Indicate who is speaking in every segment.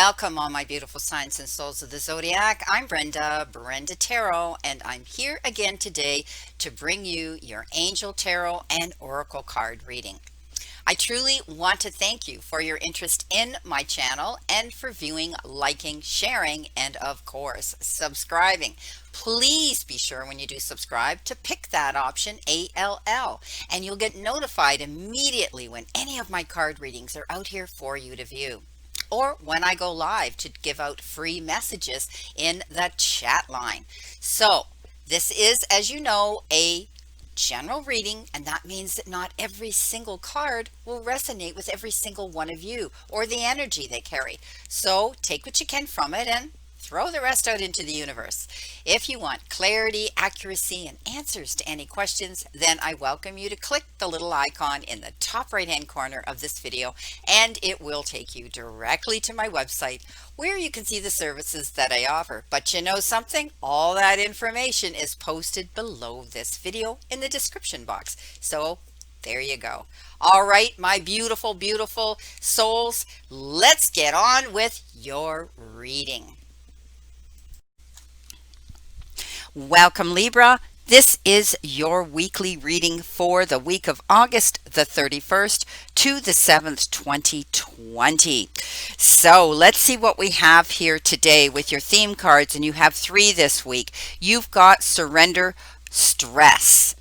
Speaker 1: Welcome, all my beautiful signs and souls of the zodiac. I'm Brenda Tarot, and I'm here again today to bring you your angel tarot and oracle card reading. I truly want to thank you for your interest in my channel and for viewing, liking, sharing, and of course, subscribing. Please be sure when you do subscribe to pick that option ALL, and you'll get notified immediately when any of my card readings are out here for you to view, or when I go live to give out free messages in the chat line. So this is, as you know, a general reading, and that means that not every single card will resonate with every single one of you or the energy they carry. So take what you can from it and throw the rest out into the universe. If you want clarity, accuracy, and answers to any questions, then I welcome you to click the little icon in the top right hand corner of this video, and it will take you directly to my website where you can see the services that I offer. But you know something? All that information is posted below this video in the description box. So there you go. All right, my beautiful, beautiful souls, let's get on with your reading. Welcome, Libra. This is your weekly reading for the week of August the 31st to the 7th, 2020. So let's see what we have here today with your theme cards, and you have 3 this week. You've got surrender stress.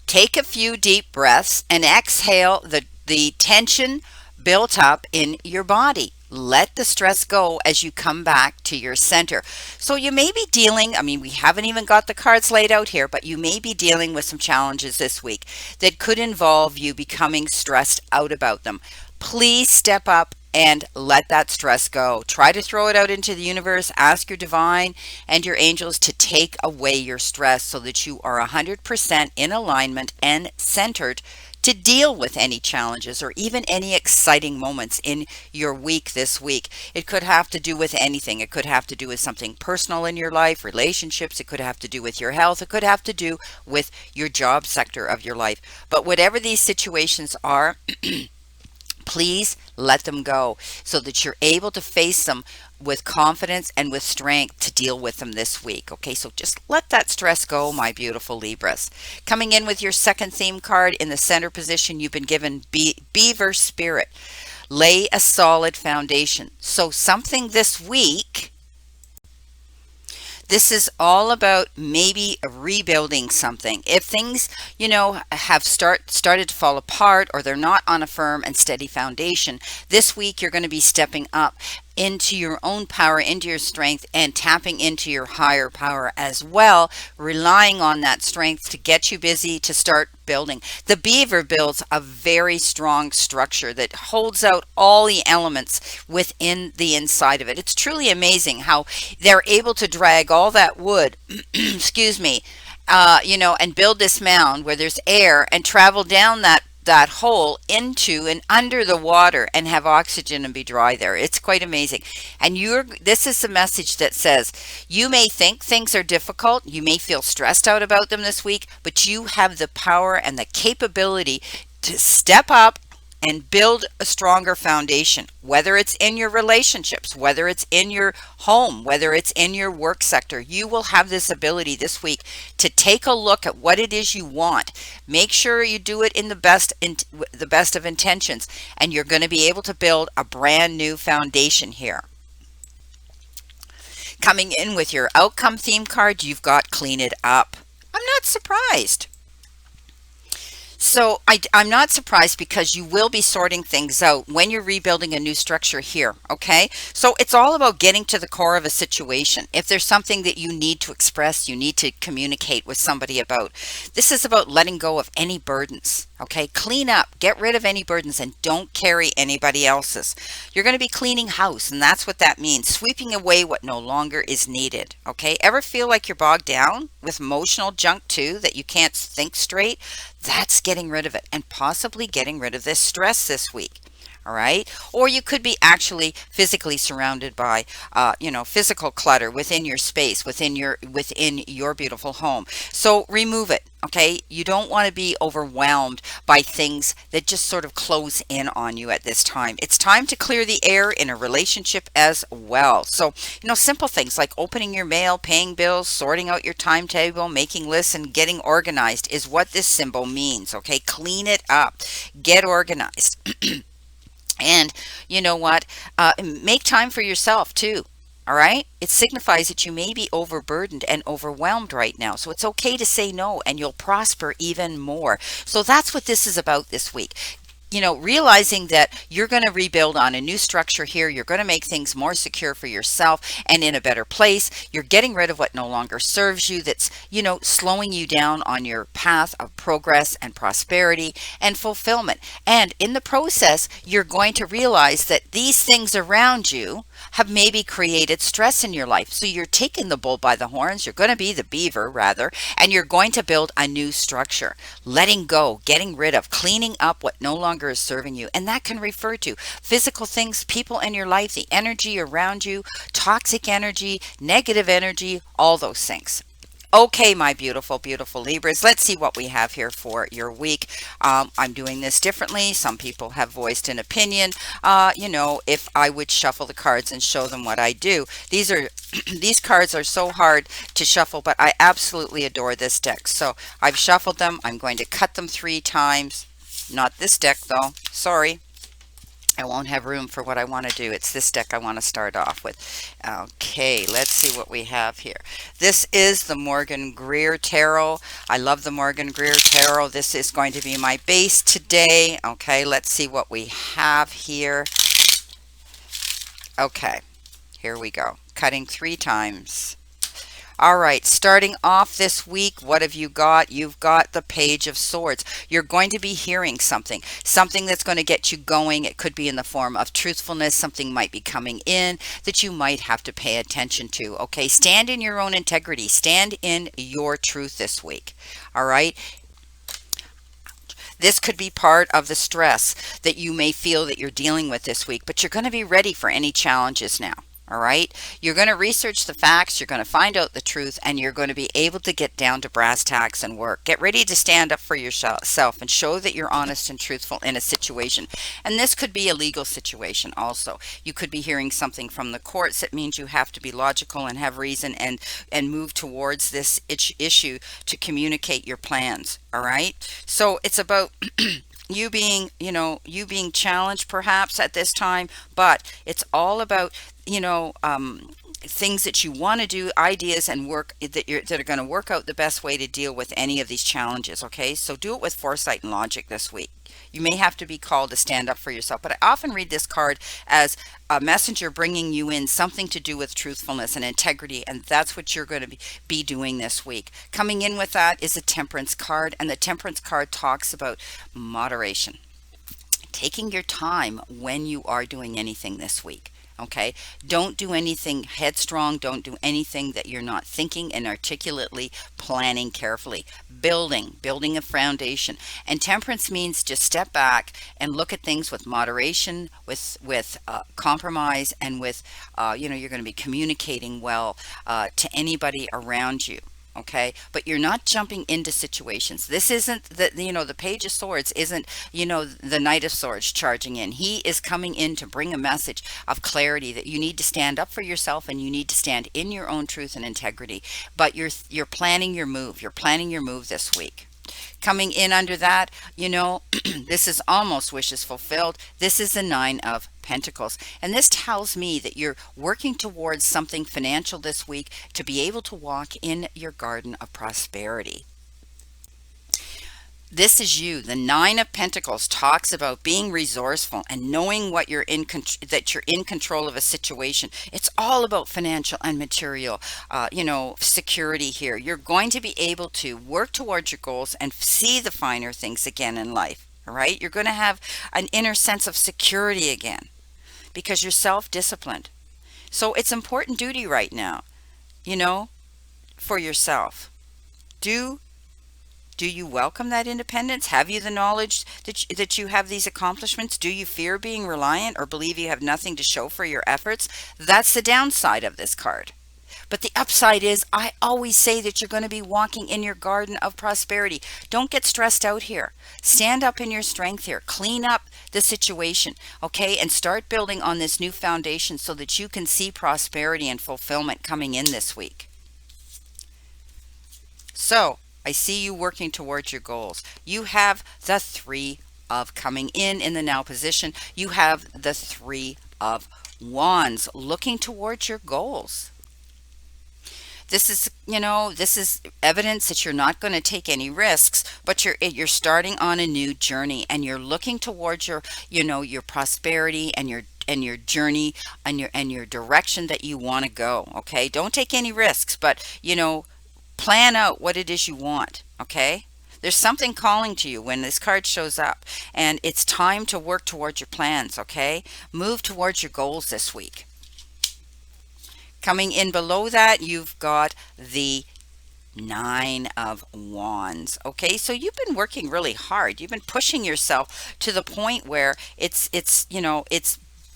Speaker 1: Take a few deep breaths and exhale the tension built up in your body. Let the stress go as you come back to your center. So you may be dealing, we haven't even got the cards laid out here, but you may be dealing with some challenges this week that could involve you becoming stressed out about them. Please step up and let that stress go. Try to throw it out into the universe. Ask your divine and your angels to take away your stress so that you are 100% in alignment and centered to deal with any challenges or even any exciting moments in your week this week. It could have to do with anything. It could have to do with something personal in your life, relationships. It could have to do with your health. It could have to do with your job sector of your life. But whatever these situations are, please let them go so that you're able to face them with confidence and with strength to deal with them this week. Okay, so just let that stress go, my beautiful Libras. Coming in with your second theme card in the center position, you've been given Beaver Spirit. Lay a solid foundation. So something this week, this is all about maybe rebuilding something. If things, have started to fall apart, or they're not on a firm and steady foundation, this week you're going to be stepping up into your own power, into your strength, and tapping into your higher power as well, relying on that strength to get you busy to start building. The beaver builds a very strong structure that holds out all the elements within the inside of it. It's truly amazing how they're able to drag all that wood, excuse me, and build this mound where there's air and travel down that hole into and under the water and have oxygen and be dry there. It's quite amazing. And this is the message that says you may think things are difficult, you may feel stressed out about them this week, but you have the power and the capability to step up and build a stronger foundation, whether it's in your relationships, whether it's in your home, whether it's in your work sector. You will have this ability this week to take a look at what it is you want. Make sure you do it in the best of intentions, and you're going to be able to build a brand new foundation here. Coming in with your outcome theme card, you've got Clean It Up. I'm not surprised. So I'm not surprised, because you will be sorting things out when you're rebuilding a new structure here, okay? So it's all about getting to the core of a situation. If there's something that you need to express, you need to communicate with somebody about, this is about letting go of any burdens, okay? Clean up, get rid of any burdens, and don't carry anybody else's. You're going to be cleaning house, and that's what that means. Sweeping away what no longer is needed, okay? Ever feel like you're bogged down with emotional junk too, that you can't think straight? That's getting rid of it, and possibly getting rid of this stress this week. All right. Or you could be actually physically surrounded by, physical clutter within your space, within your beautiful home. So remove it. Okay, you don't want to be overwhelmed by things that just sort of close in on you at this time. It's time to clear the air in a relationship as well. So, simple things like opening your mail, paying bills, sorting out your timetable, making lists, and getting organized is what this symbol means. Okay, clean it up, get organized. And you know what? Make time for yourself too. All right. It signifies that you may be overburdened and overwhelmed right now. So it's okay to say no and you'll prosper even more. So that's what this is about this week. Realizing that you're going to rebuild on a new structure here. You're going to make things more secure for yourself and in a better place. You're getting rid of what no longer serves you, that's, slowing you down on your path of progress and prosperity and fulfillment. And in the process, you're going to realize that these things around you have maybe created stress in your life. So you're taking the bull by the horns. You're going to be the beaver, rather, and you're going to build a new structure. Letting go, getting rid of, cleaning up what no longer is serving you. And that can refer to physical things, people in your life, the energy around you, toxic energy, negative energy, all those things. Okay, my beautiful, beautiful Libras, let's see what we have here for your week. I'm doing this differently. Some people have voiced an opinion, if I would shuffle the cards and show them what I do. These cards are so hard to shuffle, but I absolutely adore this deck. So I've shuffled them. I'm going to cut them 3 times. Not this deck, though. Sorry. I won't have room for what I want to do. It's this deck I want to start off with. Okay, let's see what we have here. This is the Morgan Greer Tarot. I love the Morgan Greer Tarot. This is going to be my base today. Okay, let's see what we have here. Okay, here we go. Cutting 3 times. All right, starting off this week, what have you got? You've got the Page of Swords. You're going to be hearing something that's going to get you going. It could be in the form of truthfulness. Something might be coming in that you might have to pay attention to. Okay, stand in your own integrity. Stand in your truth this week. All right. This could be part of the stress that you may feel that you're dealing with this week, but you're going to be ready for any challenges now. All right. You're going to research the facts. You're going to find out the truth, and you're going to be able to get down to brass tacks and work. Get ready to stand up for yourself and show that you're honest and truthful in a situation. And this could be a legal situation also. You could be hearing something from the courts. It means you have to be logical and have reason and move towards this issue to communicate your plans. All right. So it's about you being challenged perhaps at this time, but it's all about things that you want to do, ideas and work that are going to work out the best way to deal with any of these challenges. Okay, so do it with foresight and logic this week. You may have to be called to stand up for yourself, but I often read this card as a messenger bringing you in something to do with truthfulness and integrity, and that's what you're going to be doing this week. Coming in with that is a Temperance card, and the Temperance card talks about moderation, taking your time when you are doing anything this week. Okay, don't do anything headstrong. Don't do anything that you're not thinking and articulately planning carefully. Building a foundation. And temperance means just step back and look at things with moderation, with compromise, and with you're going to be communicating well to anybody around you. Okay, but you're not jumping into situations. This isn't the Page of Swords isn't the Knight of Swords charging in. He is coming in to bring a message of clarity that you need to stand up for yourself and you need to stand in your own truth and integrity. But you're planning your move. You're planning your move this week. Coming in under that, this is almost wishes fulfilled. This is the 9 of Pentacles. And this tells me that you're working towards something financial this week to be able to walk in your garden of prosperity. This is you. The 9 of Pentacles talks about being resourceful and knowing what that you're in control of a situation. It's all about financial and material, security here. You're going to be able to work towards your goals and see the finer things again in life. All right. You're going to have an inner sense of security again because you're self-disciplined. So it's important duty right now, for yourself. Do you welcome that independence? Have you the knowledge that you have these accomplishments? Do you fear being reliant or believe you have nothing to show for your efforts? That's the downside of this card. But the upside is, I always say that you're going to be walking in your garden of prosperity. Don't get stressed out here. Stand up in your strength here. Clean up the situation, okay? And start building on this new foundation so that you can see prosperity and fulfillment coming in this week. So I see you working towards your goals. You have the Three of coming in the now position. You have the Three of Wands looking towards your goals. This is, this is evidence that you're not going to take any risks, but you're starting on a new journey, and you're looking towards your, your prosperity and your journey and your direction that you want to go. Okay, don't take any risks, but plan out what it is you want. Okay, there's something calling to you when this card shows up, and it's time to work towards your plans. Okay, move towards your goals this week. Coming in below that, you've got the Nine of Wands. Okay, so you've been working really hard. You've been pushing yourself to the point where it's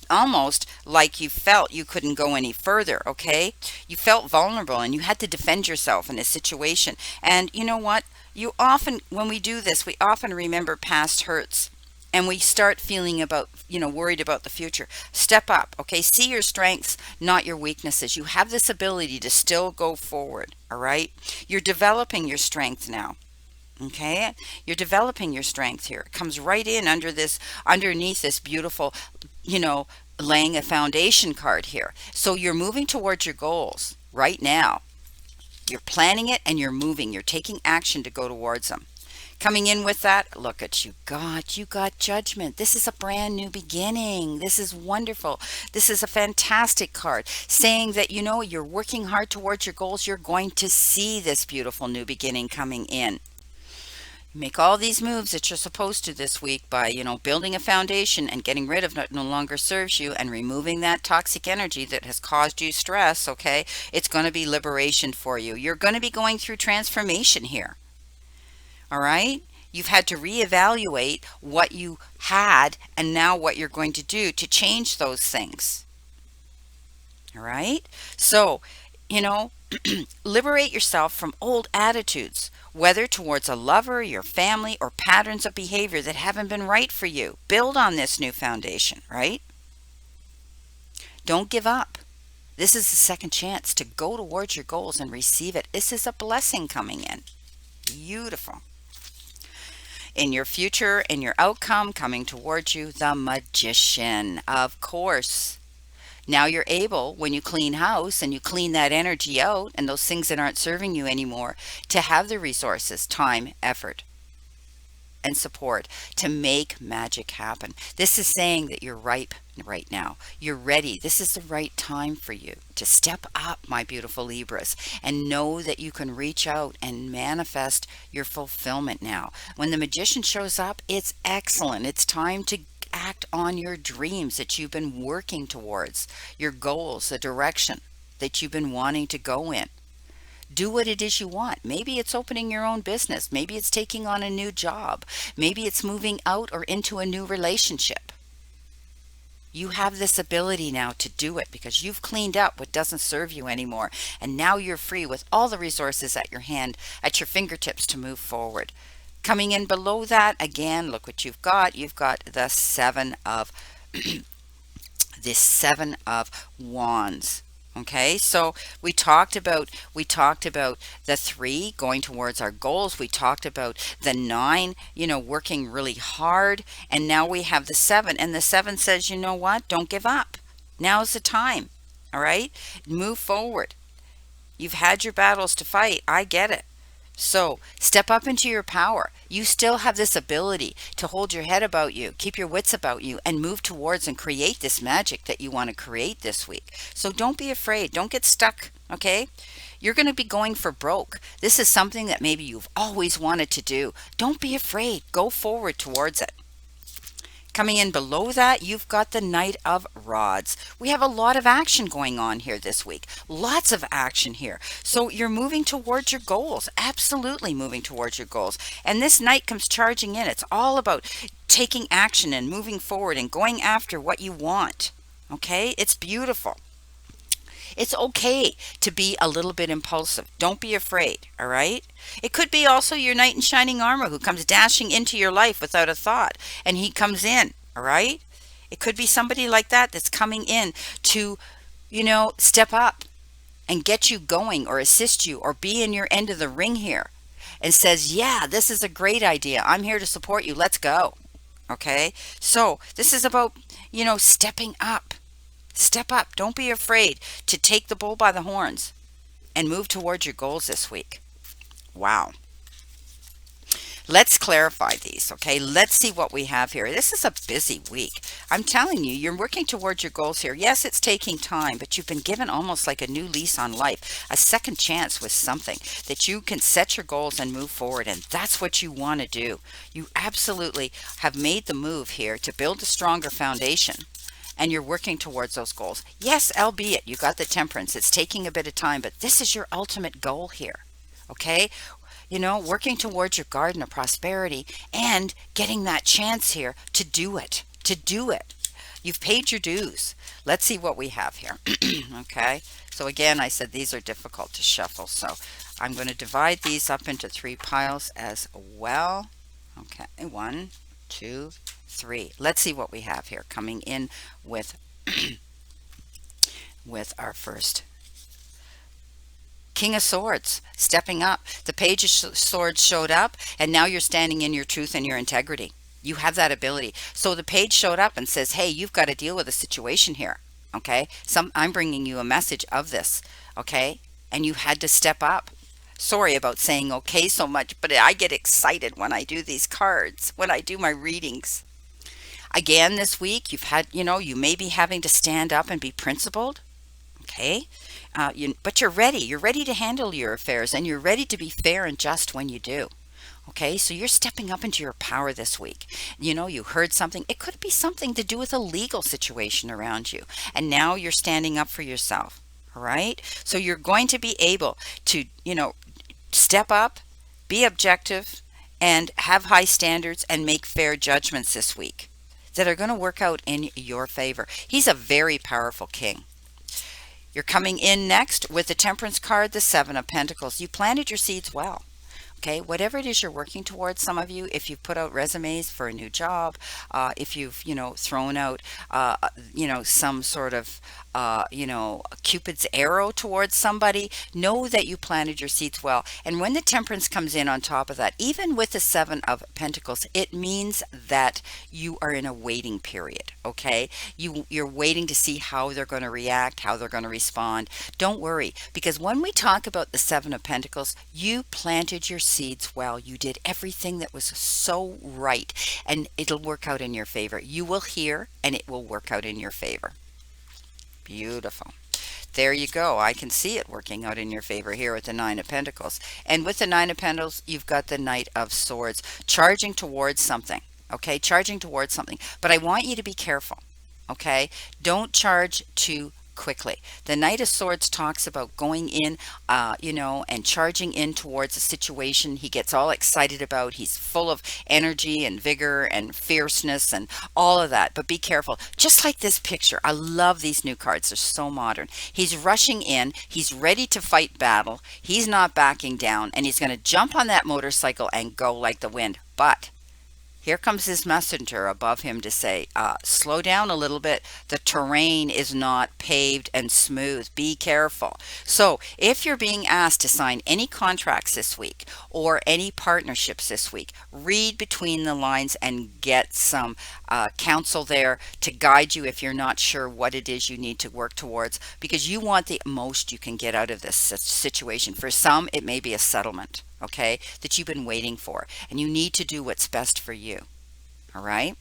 Speaker 1: almost like you felt you couldn't go any further. Okay, you felt vulnerable and you had to defend yourself in a situation. And you know what? When we do this, we often remember past hurts, and we start feeling about, worried about the future. Step up, okay? See your strengths, not your weaknesses. You have this ability to still go forward, all right? You're developing your strength now, okay? You're developing your strength here. It comes right in underneath this beautiful, laying a foundation card here. So you're moving towards your goals right now. You're planning it and you're moving. You're taking action to go towards them. Coming in with that, look at you got Judgment. This is a brand new beginning. This is wonderful. This is a fantastic card saying that, you're working hard towards your goals. You're going to see this beautiful new beginning coming in. Make all these moves that you're supposed to this week by, building a foundation and getting rid of what no longer serves you and removing that toxic energy that has caused you stress, okay? It's going to be liberation for you. You're going to be going through transformation here. All right? You've had to reevaluate what you had and now what you're going to do to change those things. All right? So, liberate yourself from old attitudes, whether towards a lover, your family, or patterns of behavior that haven't been right for you. Build on this new foundation, right? Don't give up. This is the second chance to go towards your goals and receive it. This is a blessing coming in. Beautiful. In your future, in your outcome coming towards you, the Magician, of course. Now you're able, when you clean house and you clean that energy out and those things that aren't serving you anymore, to have the resources, time, effort, and support to make magic happen. This is saying that you're ripe right now. You're ready. This is the right time for you to step up, my beautiful Libras, and know that you can reach out and manifest your fulfillment now. When the Magician shows up, it's excellent. It's time to act on your dreams that you've been working towards, your goals, the direction that you've been wanting to go in. Do what it is you want. Maybe it's opening your own business. Maybe it's taking on a new job. Maybe it's moving out or into a new relationship. You have this ability now to do it because you've cleaned up what doesn't serve you anymore. And now you're free with all the resources at your hand, at your fingertips to move forward. Coming in below that, again, look what you've got. You've got the Seven of Wands. Okay, so we talked about the 3 going towards our goals. We talked about the 9, working really hard, and now we have the 7, and the 7 says, you know what? Don't give up. Now's the time. All right, move forward. You've had your battles to fight. I get it. So step up into your power. You still have this ability to hold your head about you, keep your wits about you, and move towards and create this magic that you want to create this week. So don't be afraid. Don't get stuck, okay? You're going to be going for broke. This is something that maybe you've always wanted to do. Don't be afraid. Go forward towards it. Coming in below that, you've got the Knight of Rods. We have a lot of action going on here this week. Lots of action here. So you're moving towards your goals. Absolutely moving towards your goals. And this Knight comes charging in. It's all about taking action and moving forward and going after what you want. Okay? It's beautiful. It's okay to be a little bit impulsive. Don't be afraid, all right? It could be also your knight in shining armor who comes dashing into your life without a thought, and he comes in, all right? It could be somebody like that that's coming in to, step up and get you going or assist you or be in your end of the ring here and says, yeah, this is a great idea. I'm here to support you. Let's go. Okay. So this is about, stepping up. Step up. Don't be afraid to take the bull by the horns and move towards your goals this week. Wow. Let's clarify these, okay? Let's see what we have here. This is a busy week. I'm telling you, you're working towards your goals here. Yes, it's taking time, but you've been given almost like a new lease on life, a second chance with something that you can set your goals and move forward, and that's what you want to do. You absolutely have made the move here to build a stronger foundation, and you're working towards those goals. Yes, albeit you got the temperance. It's taking a bit of time, but this is your ultimate goal here, okay? Working towards your garden of prosperity and getting that chance here to do it, You've paid your dues. Let's see what we have here. Okay. So again, I said these are difficult to shuffle. So I'm going to divide these up into 3 piles as well. Okay. 1, 2, 3. Let's see what we have here coming in with, with our first King of Swords, stepping up. The Page of Swords showed up, and now you're standing in your truth and your integrity. You have that ability. So the Page showed up and says, hey, you've got to deal with a situation here, okay? I'm bringing you a message of this, okay? And you had to step up. Sorry about saying okay so much, but I get excited when I do these cards, when I do my readings. Again, this week, you've had, you may be having to stand up and be principled, okay? But you're ready. You're ready to handle your affairs, and you're ready to be fair and just when you do. Okay, so you're stepping up into your power this week. You heard something. It could be something to do with a legal situation around you, and now you're standing up for yourself. All right, so you're going to be able to, step up, be objective, and have high standards and make fair judgments this week that are going to work out in your favor. He's a very powerful king. You're coming in next with the Temperance card, the 7 of Pentacles. You planted your seeds well. Okay, whatever it is you're working towards, some of you, if you've put out resumes for a new job, if you've, thrown out, some sort of, Cupid's arrow towards somebody, know that you planted your seeds well. And when the Temperance comes in on top of that, even with the 7 of Pentacles, it means that you are in a waiting period, okay? You're waiting to see how they're going to react, how they're going to respond. Don't worry, because when we talk about the 7 of Pentacles, you planted your seeds well. You did everything that was so right, and it'll work out in your favor. You will hear, and it will work out in your favor. Beautiful. There you go. I can see it working out in your favor here with the 9 of Pentacles. And with the 9 of Pentacles, you've got the Knight of Swords charging towards something. Okay, charging towards something. But I want you to be careful. Okay, don't charge too quickly. The Knight of Swords talks about going in, and charging in towards a situation he gets all excited about. He's full of energy and vigor and fierceness and all of that. But be careful. Just like this picture. I love these new cards. They're so modern. He's rushing in. He's ready to fight battle. He's not backing down. And he's going to jump on that motorcycle and go like the wind. But here comes his messenger above him to say, slow down a little bit. The terrain is not paved and smooth. Be careful. So if you're being asked to sign any contracts this week or any partnerships this week, read between the lines and get some counsel there to guide you if you're not sure what it is you need to work towards, because you want the most you can get out of this situation. For some, it may be a settlement, okay, that you've been waiting for, and you need to do what's best for you. All right.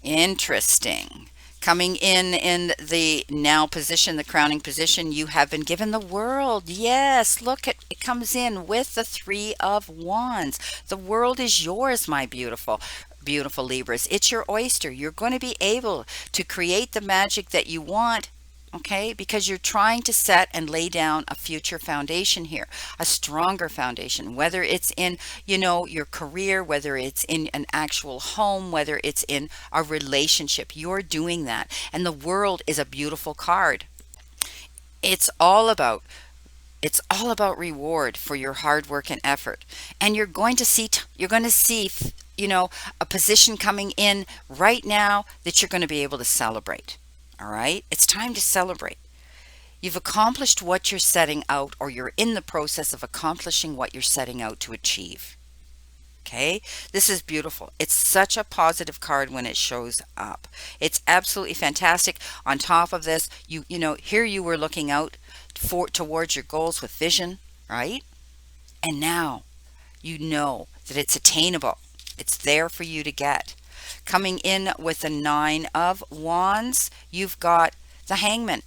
Speaker 1: Interesting. Coming in the now position, the crowning position, you have been given the world. Yes, look, it comes in with the 3 of Wands. The world is yours, my beautiful Libras. It's your oyster. You're going to be able to create the magic that you want Okay, because you're trying to set and lay down a future foundation here, a stronger foundation, whether it's in, your career, whether it's in an actual home, whether it's in a relationship. You're doing that. And the world is a beautiful card. It's all about it's all about reward for your hard work and effort. And you're going to see a position coming in right now that you're going to be able to celebrate. All right? It's time to celebrate. You've accomplished what you're setting out, or you're in the process of accomplishing what you're setting out to achieve. Okay, this is beautiful. It's such a positive card when it shows up. It's absolutely fantastic. On top of this, here you were looking out towards your goals with vision, right? And now you know that it's attainable. It's there for you to get. Coming in with the 9 of Wands, you've got the Hangman.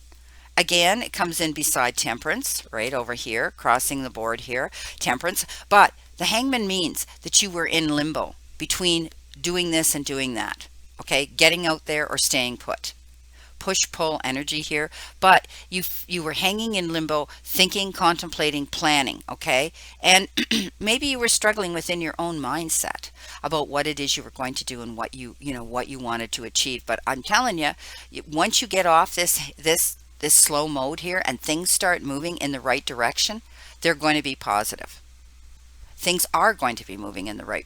Speaker 1: Again, it comes in beside Temperance, right over here, crossing the board here, Temperance. But the Hangman means that you were in limbo between doing this and doing that, okay? Getting out there or staying put. Push-pull energy here, but you were hanging in limbo, thinking, contemplating, planning, okay? And maybe you were struggling within your own mindset about what it is you were going to do and what you wanted to achieve. But I'm telling you, once you get off this slow mode here and things start moving in the right direction, they're going to be positive. Things are going to be moving in the right,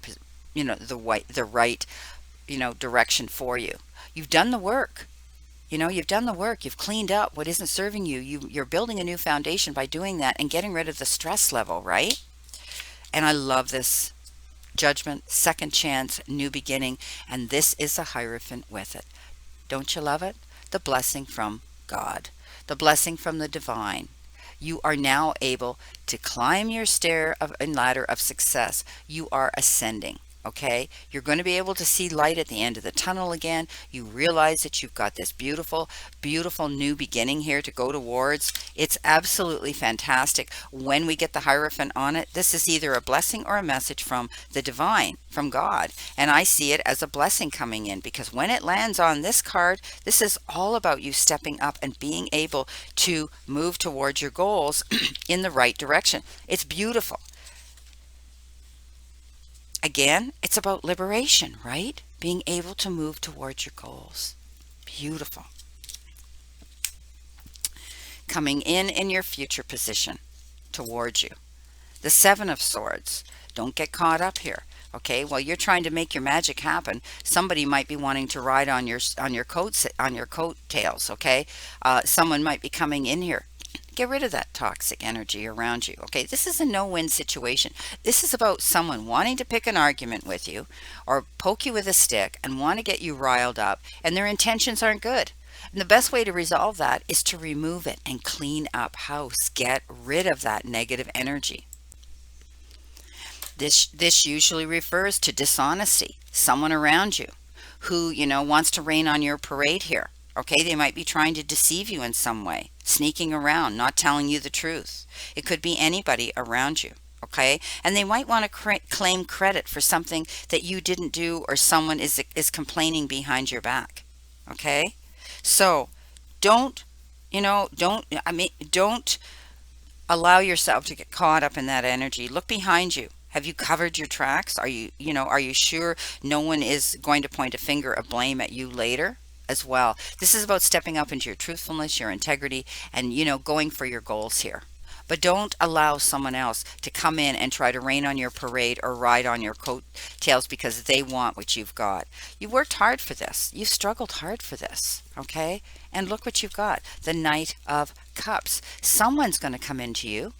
Speaker 1: direction for you. You've done the work. You've done the work. You've cleaned up what isn't serving you. You're building a new foundation by doing that and getting rid of the stress level, right? And I love this. Judgment, second chance, new beginning, and this is a Hierophant with it. Don't you love it? The blessing from God, the blessing from the divine. You are now able to climb your stair and ladder of success. You are ascending. Okay, you're going to be able to see light at the end of the tunnel again. You realize that you've got this beautiful, beautiful new beginning here to go towards. It's absolutely fantastic. When we get the Hierophant on it, this is either a blessing or a message from the divine, from God. And I see it as a blessing coming in, because when it lands on this card, this is all about you stepping up and being able to move towards your goals in the right direction. It's beautiful. Again, it's about liberation, right? Being able to move towards your goals. Beautiful. Coming in your future position towards you. The 7 of Swords. Don't get caught up here. Okay, while you're trying to make your magic happen, somebody might be wanting to ride on your coattails. Okay, someone might be coming in here. Get rid of that toxic energy around you. Okay, this is a no-win situation. This is about someone wanting to pick an argument with you or poke you with a stick and want to get you riled up, and their intentions aren't good. And the best way to resolve that is to remove it and clean up house. Get rid of that negative energy. This usually refers to dishonesty. Someone around you who, wants to rain on your parade here. Okay, they might be trying to deceive you in some way, sneaking around, not telling you the truth. It could be anybody around you, okay? And they might want to claim credit for something that you didn't do, or someone is complaining behind your back, okay? So don't allow yourself to get caught up in that energy. Look behind you. Have you covered your tracks? Are you sure no one is going to point a finger of blame at you later? As well. This is about stepping up into your truthfulness, your integrity, and going for your goals here. But don't allow someone else to come in and try to rain on your parade or ride on your coattails because they want what you've got. You worked hard for this. You struggled hard for this, okay? And look what you've got. The Knight of Cups. Someone's going to come into you.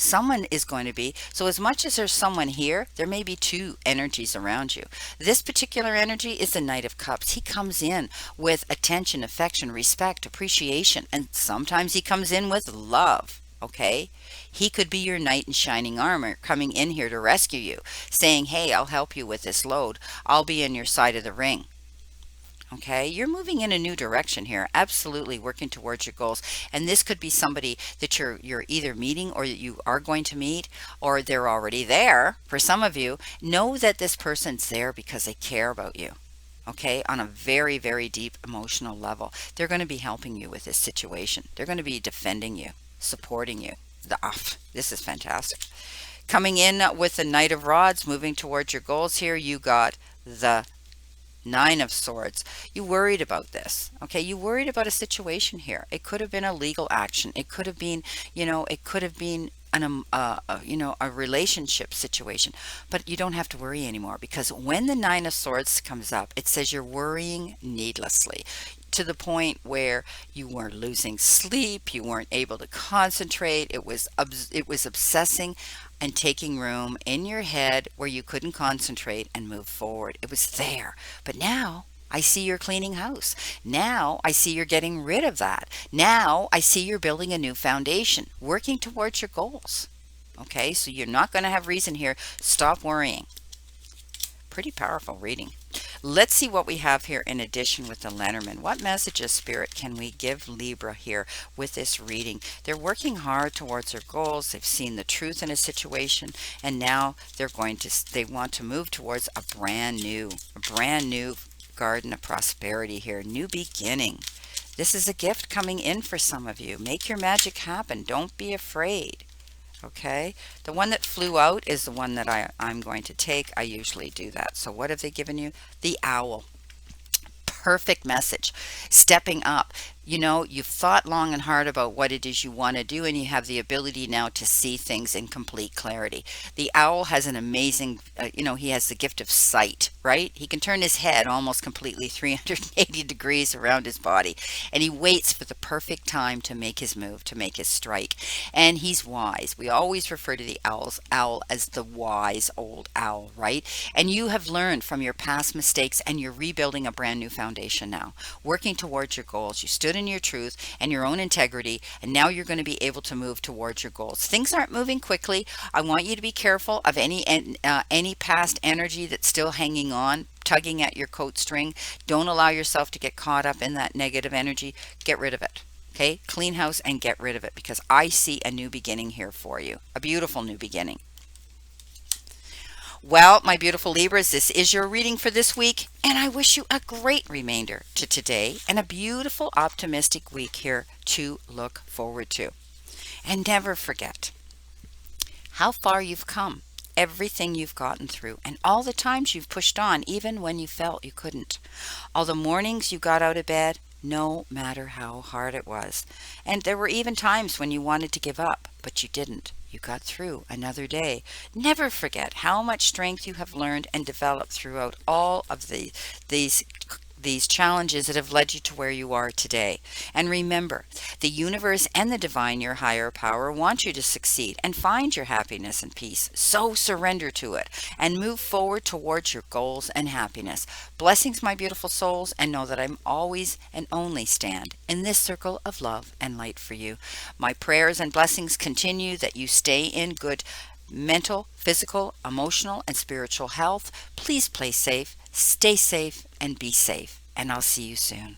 Speaker 1: Someone is going to be. So as much as there's someone here, there may be 2 energies around you. This particular energy is the Knight of Cups. He comes in with attention, affection, respect, appreciation, and sometimes he comes in with love. Okay, he could be your knight in shining armor coming in here to rescue you, saying, hey, I'll help you with this load. I'll be in your side of the ring. Okay, you're moving in a new direction here, absolutely working towards your goals. And this could be somebody that you're either meeting, or that you are going to meet, or they're already there. For some of you, know that this person's there because they care about you. okay, on a very, very deep emotional level. They're going to be helping you with this situation. They're going to be defending you, supporting you. This is fantastic. Coming in with the Knight of Rods, moving towards your goals here, you got the Nine of Swords. You worried about this. Okay, you worried about a situation here. It could have been a legal action. It could have been, it could have been a relationship situation. But you don't have to worry anymore, because when the Nine of Swords comes up, it says you're worrying needlessly, to the point where you weren't losing sleep, you weren't able to concentrate. It was obsessing and taking room in your head where you couldn't concentrate and move forward. It was there. But now I see you're cleaning house. Now I see you're getting rid of that. Now I see you're building a new foundation, working towards your goals. Okay, so you're not going to have reason here. Stop worrying. Pretty powerful reading. Let's see what we have here in addition with the Lenormand. What messages, Spirit, can we give Libra here with this reading? They're working hard towards their goals. They've seen the truth in a situation, and now they want to move towards a brand new garden of prosperity here. New beginning. This is a gift coming in for some of you. Make your magic happen. Don't be afraid. Okay, the one that flew out is the one that I'm going to take. I usually do that. So what have they given you? The Owl. Perfect message. Stepping up. You've thought long and hard about what it is you want to do, and you have the ability now to see things in complete clarity. The owl has an amazing, he has the gift of sight, right? He can turn his head almost completely 380 degrees around his body, and he waits for the perfect time to make his move, to make his strike. And he's wise. We always refer to the owl as the wise old owl, right? And you have learned from your past mistakes, and you're rebuilding a brand new foundation now, working towards your goals. You stood in your truth and your own integrity, and now you're going to be able to move towards your goals. Things aren't moving quickly. I want you to be careful of any past energy that's still hanging on, tugging at your coat string. Don't allow yourself to get caught up in that negative energy. Get rid of it. Okay, clean house and get rid of it, because I see a new beginning here for you, a beautiful new beginning. Well, my beautiful Libras, this is your reading for this week, and I wish you a great remainder to today and a beautiful, optimistic week here to look forward to. And never forget how far you've come, everything you've gotten through, and all the times you've pushed on, even when you felt you couldn't. All the mornings you got out of bed, no matter how hard it was. And there were even times when you wanted to give up, but you didn't. You got through another day. Never forget how much strength you have learned and developed throughout all of these challenges that have led you to where you are today. And remember, the universe and the divine, your higher power, want you to succeed and find your happiness and peace. So surrender to it and move forward towards your goals and happiness. Blessings, my beautiful souls, and know that I'm always and only stand in this circle of love and light for you. My prayers and blessings continue that you stay in good mental, physical, emotional, and spiritual health. Please play safe, stay safe, and be safe. And I'll see you soon.